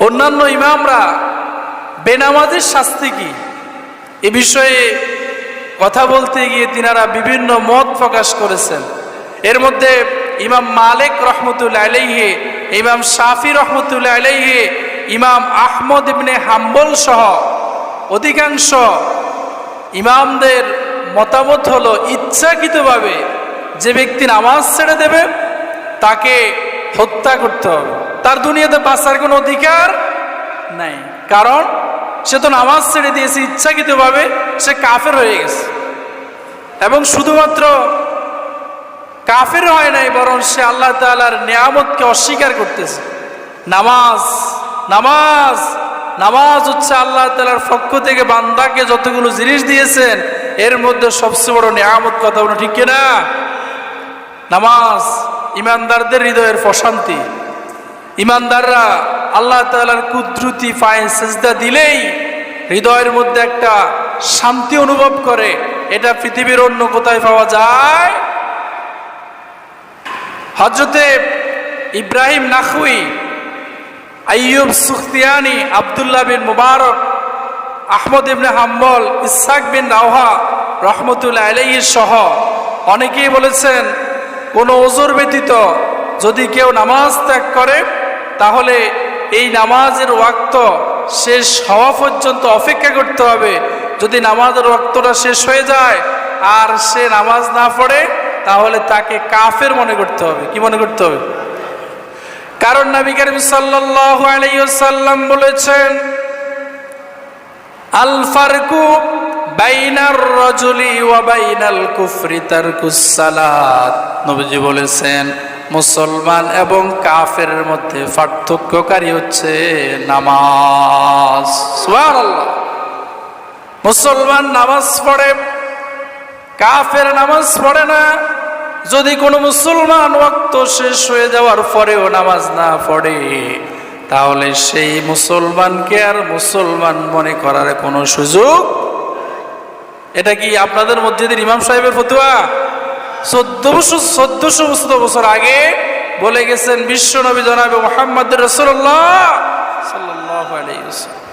অন্যান্য ইমামরা বেনামাজির শাস্তি কি এ বিষয়ে কথা বলতে গিয়ে তিনারা বিভিন্ন মত প্রকাশ করেছেন। এর মধ্যে ইমাম মালিক রহমতুল্লাহ আলাইহি, ইমাম শাফি রহমতুল্লাহ আলাইহি, ইমাম আহমদ ইবনে হাম্বল সহ অধিকাংশ ইমামদের মতামত হলো ইচ্ছাকৃতভাবে যে ব্যক্তি নামাজ ছেড়ে দেবে তাকে হত্যা করতে হবে, তার দুনিয়াতে বাঁচার কোনো অধিকার নাই। কারণ সে তো নামাজ ছেড়ে দিয়েছে ইচ্ছাকৃতভাবে, সে কাফের হয়ে গেছে। এবং শুধুমাত্র কাফের হয় নাই, বরং সে আল্লাহ তাআলার নিয়ামতকে অস্বীকার করতেছে। নামাজ নামাজ নামাজ হচ্ছে আল্লাহ তাআলার পক্ষ থেকে বান্দাকে যতগুলো জিনিস দিয়েছেন এর মধ্যে সবচেয়ে বড় নিয়ামত, কথা বলো ঠিক কিনা? নামাজ ইমানদারদের হৃদয়ের প্রশান্তি। ইমানদাররা আল্লাহ তাআলার কুদরতি পায়ে সিজদা দিলেই হৃদয়ের মধ্যে একটা শান্তি অনুভব করে। এটা পৃথিবীর অন্য কোথায় পাওয়া যায়? হযরতে ইব্রাহিম নাখউই, আইয়ুব সুখতিয়ানি, আব্দুল্লাহ বিন মুবারক, আহমদ ইবনে হাম্বল, ইসহাক বিন রাওহা রহমতুল্লাহ আলাইহি সহ অনেকেই বলেছেন কোনো ওযর ব্যতীত যদি কেউ নামাজ ত্যাগ করে তাহলে এই নামাজের ওয়াক্ত শেষ হওয়া পর্যন্ত অপেক্ষা করতে হবে। যদি নামাজের ওয়াক্তটা শেষ হয়ে যায় আর সে নামাজ না পড়ে তাহলে তাকে কাফের মনে করতে হবে। কি মনে করতে হবে? কারণ নবী করিম সাল্লাল্লাহু আলাইহি ওয়াসাল্লাম বলেছেন, আল ফারকু বাইনার রাজুলি ওয়া বাইনাল কুফরি তারকুস সালাত। নবীজি বলেছেন মুসলমান এবং কাফেরের মধ্যে পার্থক্যকারী হচ্ছে নামাজ। সুবহানাল্লাহ। মুসলমান নামাজ পড়ে, কাফের নামাজ পড়ে না। যদি কোনো মুসলমান ওয়াক্ত শেষ হয়ে যাওয়ার পরেও নামাজ না পড়ে তাহলে সেই মুসলমানকে আর মুসলমান মনে করার কোনো সুযোগ। এটা কি আপনাদের মসজিদের ইমাম সাহেবের ফতোয়া? 1400 বছর আগে বলে গেছেন বিশ্ব নবী জনাবে মুহাম্মদ রাসূলুল্লাহ সাল্লাল্লাহু আলাইহি ওয়াসাল্লাম।